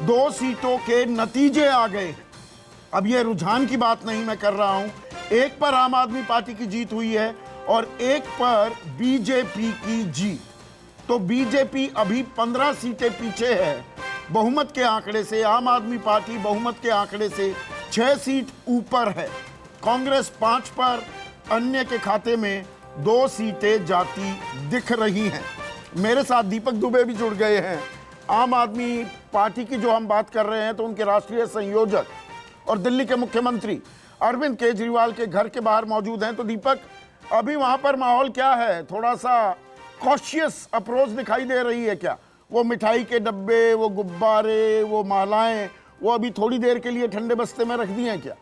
2 सीटों के नतीजे आ गए। अब ये रुझान की बात नहीं मैं कर रहा हूं, एक पर आम आदमी पार्टी की जीत हुई है और एक पर बीजेपी की जीत। तो बीजेपी अभी 15 सीटें पीछे है बहुमत के आंकड़े से, आम आदमी पार्टी बहुमत के आंकड़े से 6 सीट ऊपर है। कांग्रेस 5 पर, अन्य के खाते में 2 सीटें जाती दिख रही हैं। मेरे साथ दीपक दुबे भी जुड़ गए हैं। आम आदमी पार्टी की जो हम बात कर रहे हैं तो उनके राष्ट्रीय संयोजक और दिल्ली के मुख्यमंत्री अरविंद केजरीवाल के घर के बाहर मौजूद हैं। तो दीपक, अभी वहां पर माहौल क्या है? थोड़ा सा कॉशियस अप्रोच दिखाई दे रही है क्या? वो मिठाई के डब्बे, वो गुब्बारे, वो मालाएं, वो अभी थोड़ी देर के लिए ठंडे बस्ते में रख दी हैं क्या?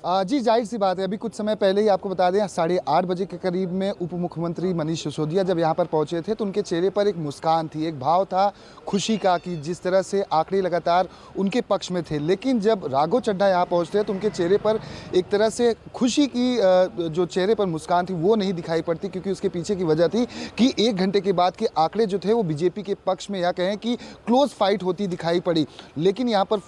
जी, जाहिर सी बात है। अभी कुछ समय पहले ही आपको बता दें 8:30 बजे के करीब में उप मुख्यमंत्री मनीष सिसोदिया जब यहाँ पर पहुँचे थे तो उनके चेहरे पर एक मुस्कान थी, एक भाव था खुशी का कि जिस तरह से आंकड़े लगातार उनके पक्ष में थे। लेकिन जब राघव चड्ढा यहाँ पहुँचते तो उनके चेहरे पर एक तरह से खुशी की जो चेहरे पर मुस्कान थी वो नहीं दिखाई पड़ती, क्योंकि उसके पीछे की वजह थी कि 1 घंटे के बाद के आंकड़े जो थे वो बीजेपी के पक्ष में, या कहें कि क्लोज फाइट होती दिखाई पड़ी। लेकिन यहाँ पर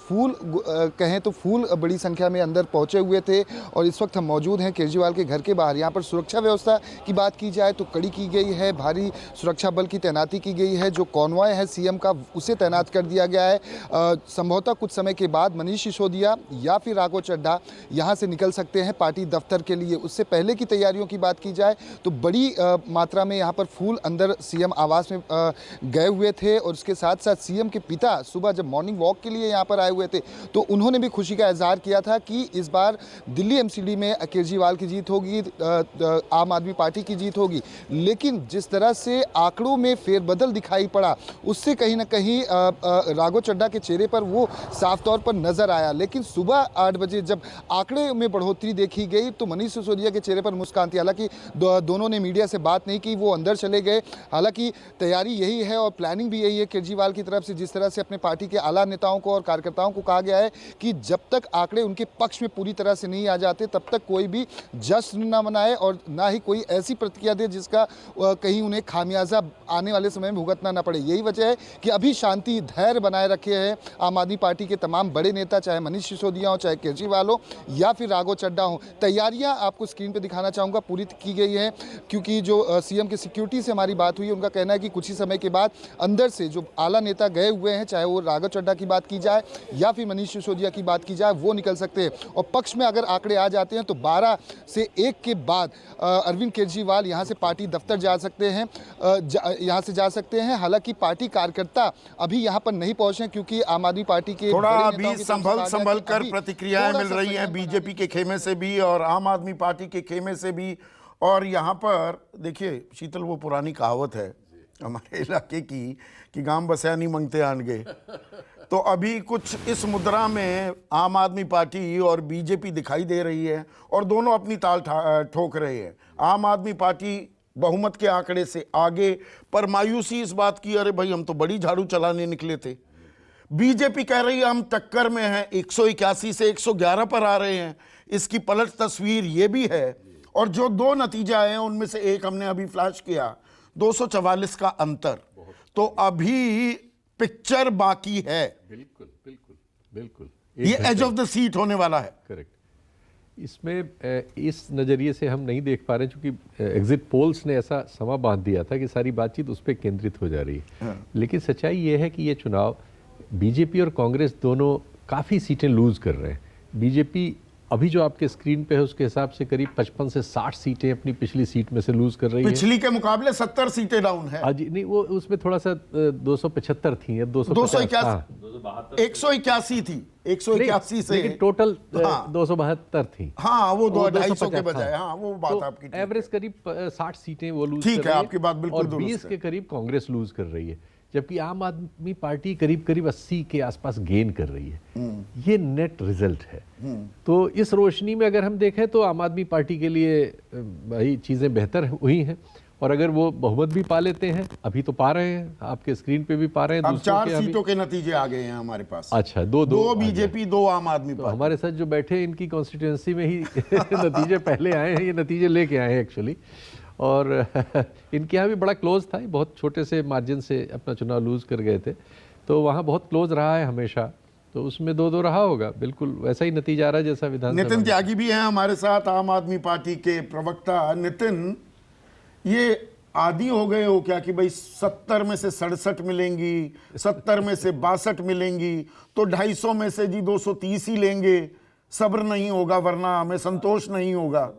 कहें तो फूल बड़ी संख्या में अंदर पहुँचे हुए थे और इस वक्त हम मौजूद हैं केजरीवाल के घर के बाहर। यहाँ पर सुरक्षा व्यवस्था की बात की जाए तो कड़ी की गई है, भारी सुरक्षा बल की तैनाती की गई है। जो कॉन्वॉय है सीएम का उसे तैनात कर दिया गया है। संभवतः कुछ समय के बाद मनीष सिसोदिया या फिर राघव चड्ढा यहाँ से निकल सकते हैं पार्टी दफ्तर के लिए। उससे पहले की तैयारियों की बात की जाए तो बड़ी मात्रा में यहाँ पर फूल अंदर सीएम आवास में गए हुए थे और उसके साथ साथ सीएम के पिता सुबह जब मॉर्निंग वॉक के लिए यहाँ पर आए हुए थे तो उन्होंने भी खुशी का इजहार किया था कि इस बार दिल्ली एमसीडी में केजरीवाल की जीत होगी, आम आदमी पार्टी की जीत होगी। लेकिन जिस तरह से आंकड़ों में फेरबदल दिखाई पड़ा उससे कहीं ना कहीं राघव चड्ढा के चेहरे पर वो साफ तौर पर नजर आया। लेकिन सुबह 8 बजे जब आंकड़े में बढ़ोतरी देखी गई तो मनीष सिसोदिया के चेहरे पर मुस्कान थी। हालांकि दोनों ने मीडिया से बात नहीं की, वो अंदर चले गए। हालांकि तैयारी यही है और प्लानिंग भी यही है केजरीवाल की तरफ से, जिस तरह से अपने पार्टी के आला नेताओं को और कार्यकर्ताओं को कहा गया है कि जब तक आंकड़े उनके पक्ष में पूरी तरह से नहीं आ जाते तब तक कोई भी जश्न न मनाए और ना ही कोई ऐसी प्रतिक्रिया दे जिसका कहीं उन्हें खामियाजा आने वाले समय में भुगतना ना पड़े। यही वजह है कि अभी शांति धैर्य बनाए रखे हैं आम आदमी पार्टी के तमाम बड़े नेता, चाहे मनीष सिसोदिया हो, चाहे केजरीवाल हो या फिर राघव चड्ढा हो। तैयारियां आपको स्क्रीन पर दिखाना चाहूँगा पूरी की गई है, क्योंकि जो सीएम की सिक्योरिटी से हमारी बात हुई, उनका कहना है कि कुछ ही समय के बाद अंदर से जो आला नेता गए हुए हैं, चाहे वो राघव चड्ढा की बात की जाए या फिर मनीष सिसोदिया की बात की जाए, वो निकल सकते हैं। और पक्ष में अगर आंकड़े आ जाते हैं तो 12 से 1 के बाद अरविंद केजरीवाल यहां से पार्टी दफ्तर जा सकते हैं, यहां से जा सकते हैं। हालांकि पार्टी कार्यकर्ता अभी यहां पर नहीं पहुंचे क्योंकि आम आदमी पार्टी के थोड़ा अभी संभल कर प्रतिक्रियाएं मिल रही हैं बीजेपी के खेमे से भी और आम आदमी पार्टी के खेमे से भी। और यहाँ पर देखिए शीतल, वो पुरानी कहावत है हमारे इलाके की कि गांव बसाया नहीं मंगते आन गए। तो अभी कुछ इस मुद्रा में आम आदमी पार्टी और बीजेपी दिखाई दे रही है और दोनों अपनी ताल ठोक रहे हैं। आम आदमी पार्टी बहुमत के आंकड़े से आगे, पर मायूसी इस बात की, अरे भाई हम तो बड़ी झाड़ू चलाने निकले थे। बीजेपी कह रही है हम टक्कर में हैं, 181 से 111 पर आ रहे हैं। इसकी पलट तस्वीर ये भी है। और जो 2 नतीजे आए हैं उनमें से एक हमने अभी फ्लैश किया, 244 का अंतर। तो अभी पिक्चर बाकी है। बिल्कुल बिल्कुल बिल्कुल, ये एज ऑफ द सीट होने वाला है। करेक्ट। इसमें इस नज़रिए से हम नहीं देख पा रहे क्योंकि एग्जिट पोल्स ने ऐसा समा बांध दिया था कि सारी बातचीत उस पर केंद्रित हो जा रही है। लेकिन सच्चाई ये है कि ये चुनाव बीजेपी और कांग्रेस दोनों काफ़ी सीटें लूज़ कर रहे हैं। बीजेपी अभी जो आपके स्क्रीन पे है उसके हिसाब से करीब 55 से 60 सीटें अपनी पिछली सीट में से लूज कर रही है। पिछली के मुकाबले 70 सीटें डाउन है। जी नहीं, वो उसमें थोड़ा सा 275 थी, अब 181 थी, 181 से, लेकिन टोटल 272 थी। हाँ, वो 250 के बजाय। हाँ, वो बात तो आपकी एवरेज करीब 60 सीटें वो लूज ठीक है, आपकी बात बिल्कुल दुरुस्त है। 20 के करीब कांग्रेस लूज कर रही है, जबकि आम आदमी पार्टी करीब करीब 80 के आसपास गेन कर रही है। ये नेट रिजल्ट है। तो इस रोशनी में अगर हम देखें तो आम आदमी पार्टी के लिए भाई चीज़ें बेहतर हुई हैं। और अगर वो बहुमत भी पा लेते हैं, अभी तो पा रहे हैं, आपके स्क्रीन पे भी पा रहे हैं। अब 4 सीटों के नतीजे आ गए हैं हमारे पास। अच्छा, दो बीजेपी, 2 आम आदमी पार्टी। हमारे साथ जो बैठे इनकी कॉन्स्टिट्यूएंसी में ही नतीजे पहले आए हैं, ये नतीजे लेके आए हैं एक्चुअली। और इनके यहाँ भी बड़ा क्लोज था, बहुत छोटे से मार्जिन से अपना चुनाव लूज कर गए थे, तो वहाँ बहुत क्लोज रहा है हमेशा, तो उसमें 2-2 रहा होगा, बिल्कुल वैसा ही नतीजा आ रहा है जैसा विधानसभा। नितिन त्यागी भी हैं हमारे साथ, आम आदमी पार्टी के प्रवक्ता। नितिन, ये आदी हो गए हो क्या कि भाई 70 में से 67 मिलेंगी, 70 में से 62 मिलेंगी, तो 250 में से जी 230 ही लेंगे, सब्र नहीं होगा वरना हमें संतोष नहीं होगा?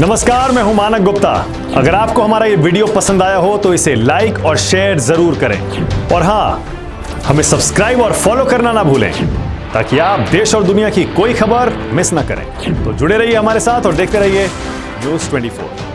नमस्कार, मैं हूं मानक गुप्ता। अगर आपको हमारा ये वीडियो पसंद आया हो तो इसे लाइक और शेयर जरूर करें, और हां, हमें सब्सक्राइब और फॉलो करना ना भूलें ताकि आप देश और दुनिया की कोई खबर मिस ना करें। तो जुड़े रहिए हमारे साथ और देखते रहिए News 24।